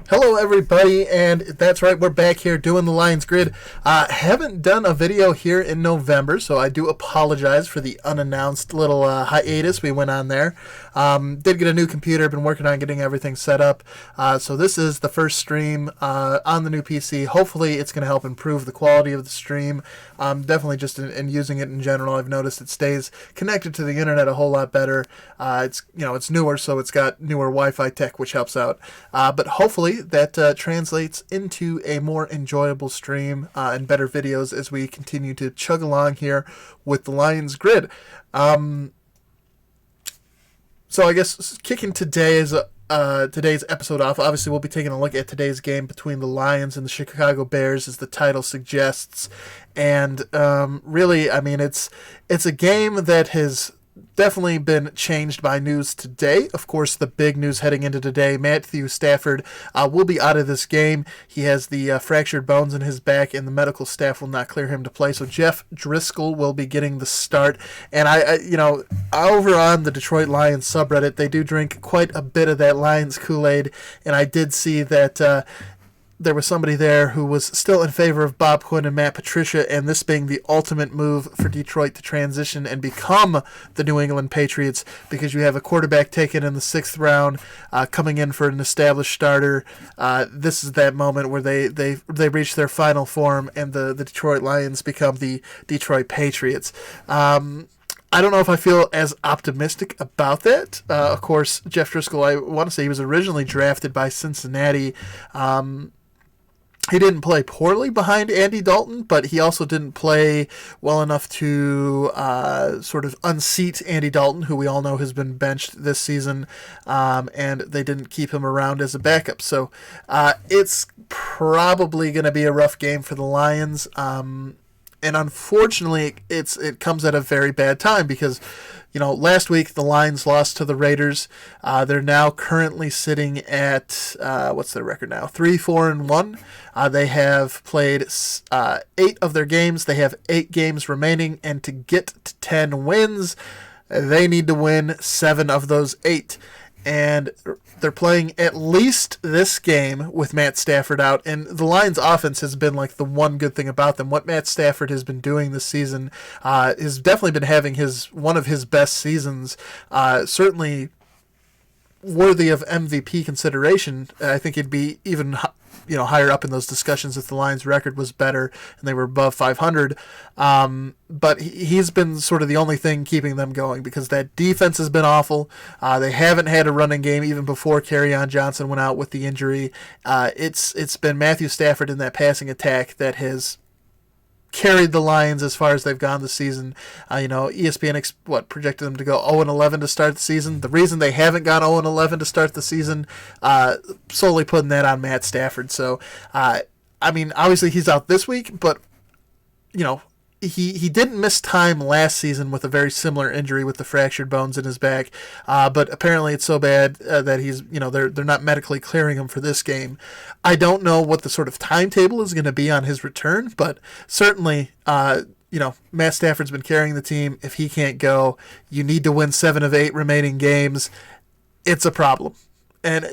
Hello, everybody, and that's right, we're back here doing the Lions Grid. Haven't done a video here in November, so I do apologize for the unannounced little hiatus we went on there. Did get a new computer, been working on getting everything set up, so this is the first stream on the new PC. Hopefully, it's going to help improve the quality of the stream. Definitely just in using it in general, I've noticed it stays connected to the internet a whole lot better. It's newer, so it's got newer Wi-Fi tech, which helps out. But hopefully that translates into a more enjoyable stream and better videos as we continue to chug along here with the Lions Grid. So I guess kicking today's episode off, obviously we'll be taking a look at today's game between the Lions and the Chicago Bears, as the title suggests. And really, I mean, it's a game that has definitely been changed by news today. Of course, the big news heading into today, Matthew Stafford will be out of this game. He has the fractured bones in his back, and the medical staff will not clear him to play. So Jeff Driscoll will be getting the start. And over on the Detroit Lions subreddit, they do drink quite a bit of that Lions Kool-Aid, and I did see that there was somebody there who was still in favor of Bob Quinn and Matt Patricia, and this being the ultimate move for Detroit to transition and become the New England Patriots, because you have a quarterback taken in the 6th round, coming in for an established starter. This is that moment where they reach their final form, and the Detroit Lions become the Detroit Patriots. I don't know if I feel as optimistic about that. Of course, Jeff Driscoll, I want to say he was originally drafted by Cincinnati. He didn't play poorly behind Andy Dalton, but he also didn't play well enough to sort of unseat Andy Dalton, who we all know has been benched this season, and they didn't keep him around as a backup. So it's probably going to be a rough game for the Lions. And unfortunately, it comes at a very bad time because, last week the Lions lost to the Raiders. They're now currently sitting at, what's their record now? 3-4-1. They have played 8 of their games. They have 8 games remaining, and to get to 10 wins, they need to win 7 of those 8. And they're playing at least this game with Matt Stafford out. And the Lions' offense has been like the one good thing about them. What Matt Stafford has been doing this season has definitely been having one of his best seasons. Certainly worthy of MVP consideration. I think he'd be even higher up in those discussions if the Lions' record was better and they were above 500. But he's been sort of the only thing keeping them going, because that defense has been awful. They haven't had a running game even before Kerryon Johnson went out with the injury. It's been Matthew Stafford in that passing attack that has carried the Lions as far as they've gone this season. ESPN projected them to go 0-11 to start the season. The reason they haven't gone 0-11 to start the season, solely putting that on Matt Stafford. So, obviously he's out this week, but he didn't miss time last season with a very similar injury with the fractured bones in his back, but apparently it's so bad that he's they're not medically clearing him for this game. I don't know what the sort of timetable is going to be on his return, but certainly Matt Stafford's been carrying the team. If he can't go, you need to win 7 of 8 remaining games. It's a problem, and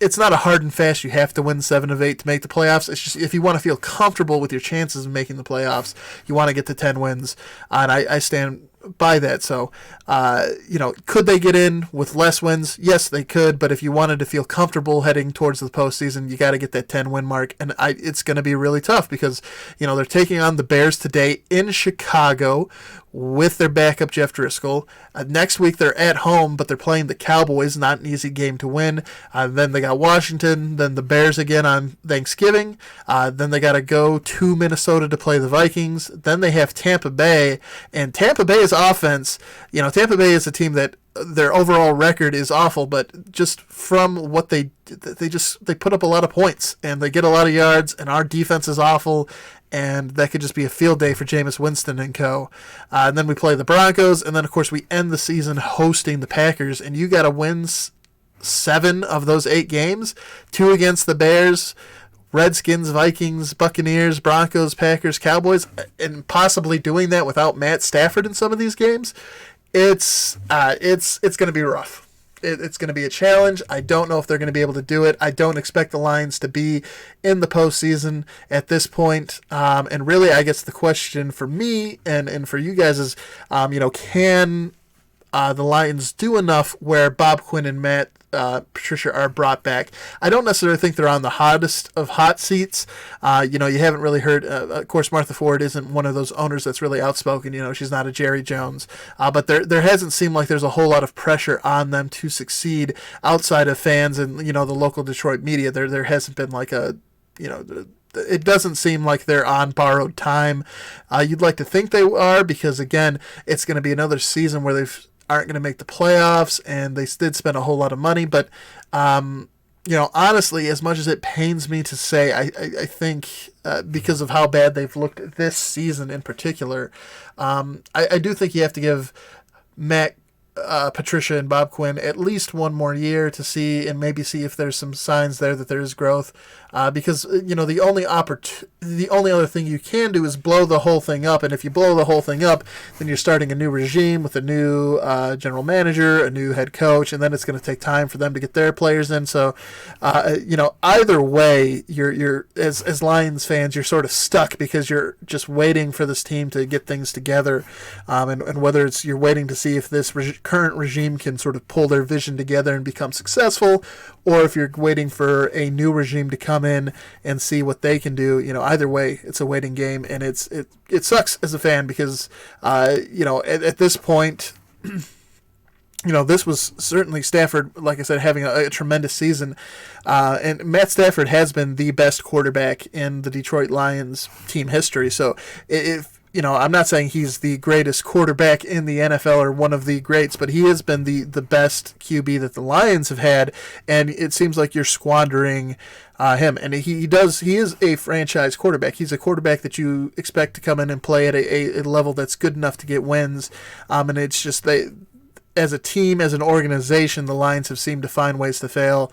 it's not a hard and fast you have to win 7 of 8 to make the playoffs. It's just if you want to feel comfortable with your chances of making the playoffs, you want to get to 10 wins. And I stand by that. So, could they get in with less wins? Yes, they could. But if you wanted to feel comfortable heading towards the postseason, you got to get that 10-win mark. And it's going to be really tough because, they're taking on the Bears today in Chicago with their backup Jeff Driscoll. Next week they're at home, but they're playing the Cowboys. Not an easy game to win. Then they got Washington, then the Bears again on Thanksgiving. Then they got to go to Minnesota to play the Vikings. Then they have Tampa Bay, and Tampa Bay's offense, Tampa Bay is a team that their overall record is awful, but just from what they put up a lot of points and they get a lot of yards, and our defense is awful, and that could just be a field day for Jameis Winston and co. And then we play the Broncos, and then of course we end the season hosting the Packers, and you got to win 7 of those 8 games, 2 against the Bears, Redskins, Vikings, Buccaneers, Broncos, Packers, Cowboys, and possibly doing that without Matt Stafford in some of these games. It's going to be rough. it's going to be a challenge. I don't know if they're going to be able to do it. I don't expect the Lions to be in the postseason at this point. And really, I guess the question for me and for you guys is, can the Lions do enough where Bob Quinn and Matt Patricia are brought back? I don't necessarily think they're on the hottest of hot seats. You haven't really heard, of course, Martha Ford isn't one of those owners that's really outspoken. She's not a Jerry Jones. But there hasn't seemed like there's a whole lot of pressure on them to succeed outside of fans and, the local Detroit media. There hasn't been like it doesn't seem like they're on borrowed time. You'd like to think they are, because, again, it's going to be another season where they aren't going to make the playoffs, and they did spend a whole lot of money. But, honestly, as much as it pains me to say, I think because of how bad they've looked this season in particular, I do think you have to give Matt Patricia and Bob Quinn at least one more year to see if there's some signs there that there is growth, because the only other thing you can do is blow the whole thing up, and if you blow the whole thing up, then you're starting a new regime with a new general manager, a new head coach, and then it's going to take time for them to get their players in. So either way, you're as Lions fans, you're sort of stuck because you're just waiting for this team to get things together, and whether it's you're waiting to see if this current regime can sort of pull their vision together and become successful, or if you're waiting for a new regime to come in and see what they can do. Either way, it's a waiting game, and it sucks as a fan because at this point, this was certainly Stafford, like I said, having a tremendous season, and Matt Stafford has been the best quarterback in the Detroit Lions team history. So if I'm not saying he's the greatest quarterback in the NFL or one of the greats, but he has been the best QB that the Lions have had, and it seems like you're squandering him. And he is a franchise quarterback. He's a quarterback that you expect to come in and play at a level that's good enough to get wins, and it's just as a team, as an organization, the Lions have seemed to find ways to fail.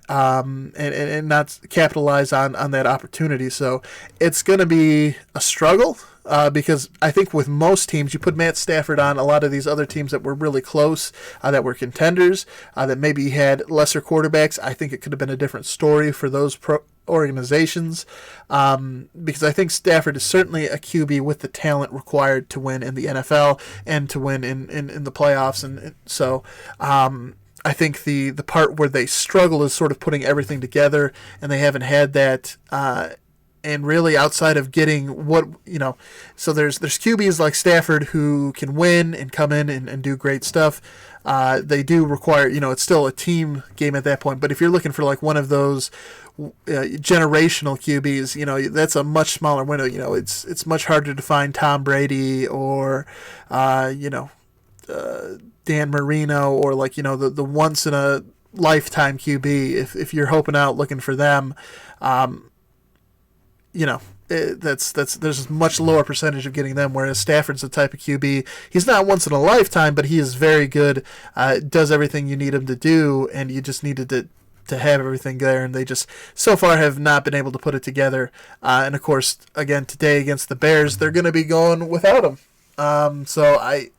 And not capitalize on that opportunity. So it's going to be a struggle because I think with most teams, you put Matt Stafford on a lot of these other teams that were really close, that were contenders, that maybe had lesser quarterbacks. I think it could have been a different story for those organizations, because I think Stafford is certainly a QB with the talent required to win in the NFL and to win in the playoffs. And so I think the part where they struggle is sort of putting everything together, and they haven't had that. And really, outside of getting so there's QBs like Stafford who can win and come in and do great stuff. They do require, it's still a team game at that point. But if you're looking for like one of those generational QBs, that's a much smaller window. It's much harder to find Tom Brady or Dan Marino or the once in a lifetime QB. If you're hoping out looking for them, there's a much lower percentage of getting them. Whereas Stafford's the type of QB, he's not once in a lifetime, but he is very good. Does everything you need him to do, and you just needed to have everything there, and they just so far have not been able to put it together. And of course, again today against the Bears, they're going to be going without him. So I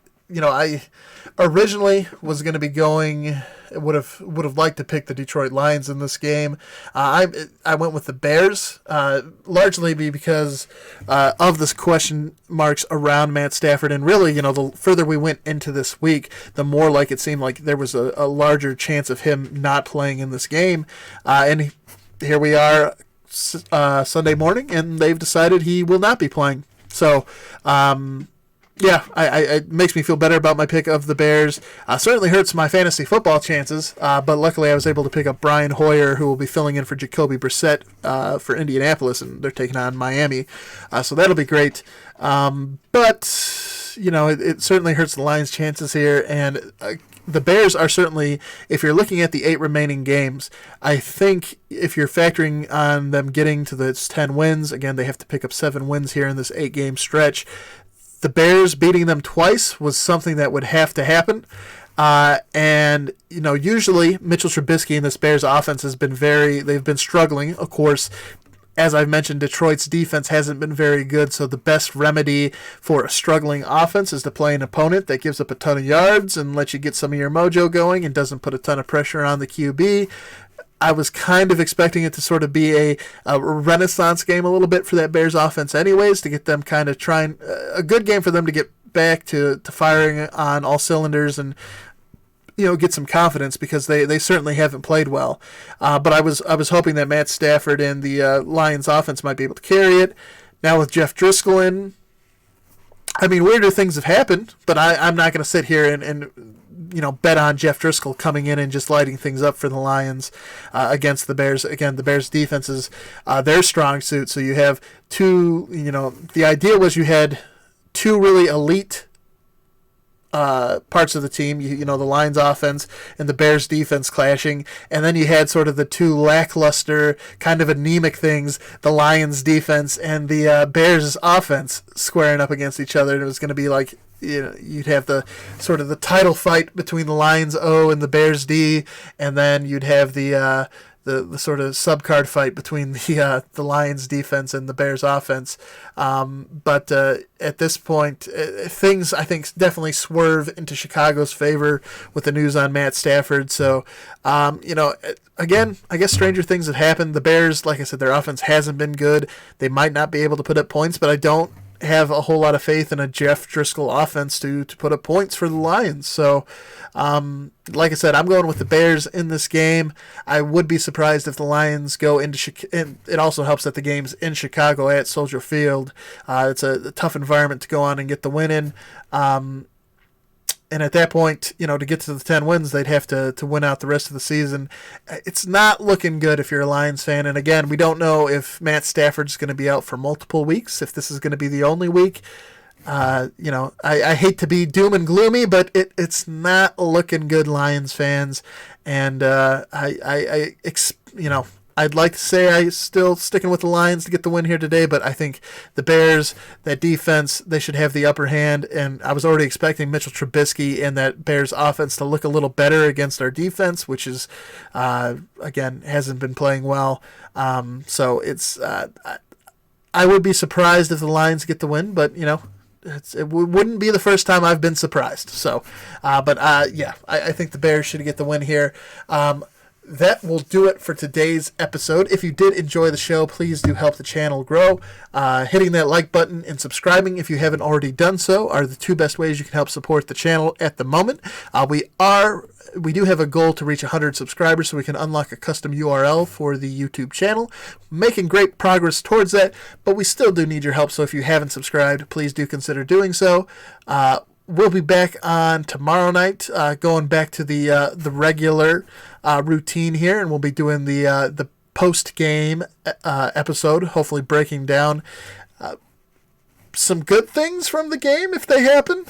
originally was going to be going, would have liked to pick the Detroit Lions in this game. I went with the Bears, largely because of this question marks around Matt Stafford, and really, the further we went into this week, the more like it seemed like there was a larger chance of him not playing in this game, and here we are Sunday morning, and they've decided he will not be playing. So, yeah, it makes me feel better about my pick of the Bears. Certainly hurts my fantasy football chances, but luckily I was able to pick up Brian Hoyer, who will be filling in for Jacoby Brissett for Indianapolis, and they're taking on Miami. So that'll be great. But, it certainly hurts the Lions' chances here, and the Bears are certainly, if you're looking at the 8 remaining games, I think if you're factoring on them getting to the 10 wins, again, they have to pick up 7 wins here in this 8-game stretch. The Bears beating them twice was something that would have to happen. And, usually Mitchell Trubisky and this Bears offense has been they've been struggling. Of course, As I've mentioned, Detroit's defense hasn't been very good, so the best remedy for a struggling offense is to play an opponent that gives up a ton of yards and lets you get some of your mojo going and doesn't put a ton of pressure on the QB. I was kind of expecting it to sort of be a renaissance game a little bit for that Bears offense anyways, to get them kind of trying, a good game for them to get back to firing on all cylinders and get some confidence, because they certainly haven't played well. But I was hoping that Matt Stafford and the Lions offense might be able to carry it. Now with Jeff Driscoll in, I mean, weirder things have happened, but I'm not going to sit here and bet on Jeff Driscoll coming in and just lighting things up for the Lions against the Bears. Again, the Bears defense is their strong suit. So you have two, the idea was you had two really elite parts of the team, the Lions offense and the Bears defense clashing, and then you had sort of the two lackluster, kind of anemic things, the Lions defense and the Bears offense squaring up against each other, and it was going to be like, you'd have the sort of the title fight between the Lions O and the Bears D, and then you'd have the sort of subcard fight between the Lions defense and the Bears offense. But at this point, things I think definitely swerve into Chicago's favor with the news on Matt Stafford. So, again, I guess stranger things have happened. The Bears, like I said, their offense hasn't been good. They might not be able to put up points, but I don't have a whole lot of faith in a Jeff Driscoll offense to put up points for the Lions. So, like I said, I'm going with the Bears in this game. I would be surprised if the Lions go into Chicago. And it also helps that the game's in Chicago at Soldier Field. It's a tough environment to go on and get the win in. And at that point, to get to the 10 wins, they'd have to win out the rest of the season. It's not looking good if you're a Lions fan. And again, we don't know if Matt Stafford's going to be out for multiple weeks, if this is going to be the only week. I hate to be doom and gloomy, but it's not looking good, Lions fans. And I'd like to say I'm still sticking with the Lions to get the win here today, but I think the Bears, that defense, they should have the upper hand. And I was already expecting Mitchell Trubisky and that Bears offense to look a little better against our defense, which is, again, hasn't been playing well. So it's I would be surprised if the Lions get the win, but, it wouldn't be the first time I've been surprised. So, I think the Bears should get the win here. That will do it for today's episode. If you did enjoy the show, please do help the channel grow. Hitting that like button and subscribing if you haven't already done so are the two best ways you can help support the channel at the moment. We do have a goal to reach 100 subscribers so we can unlock a custom URL for the YouTube channel. Making great progress towards that, but we still do need your help, so if you haven't subscribed, please do consider doing so. We'll be back on tomorrow night, going back to the regular routine here, and we'll be doing the post-game episode, hopefully breaking down some good things from the game if they happen.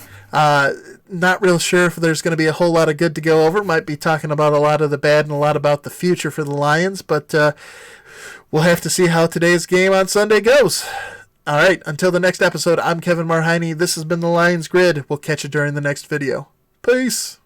Not real sure if there's going to be a whole lot of good to go over. Might be talking about a lot of the bad and a lot about the future for the Lions, but we'll have to see how today's game on Sunday goes. All right, until the next episode, I'm Kevin Marheine. This has been the Lions Grid. We'll catch you during the next video. Peace.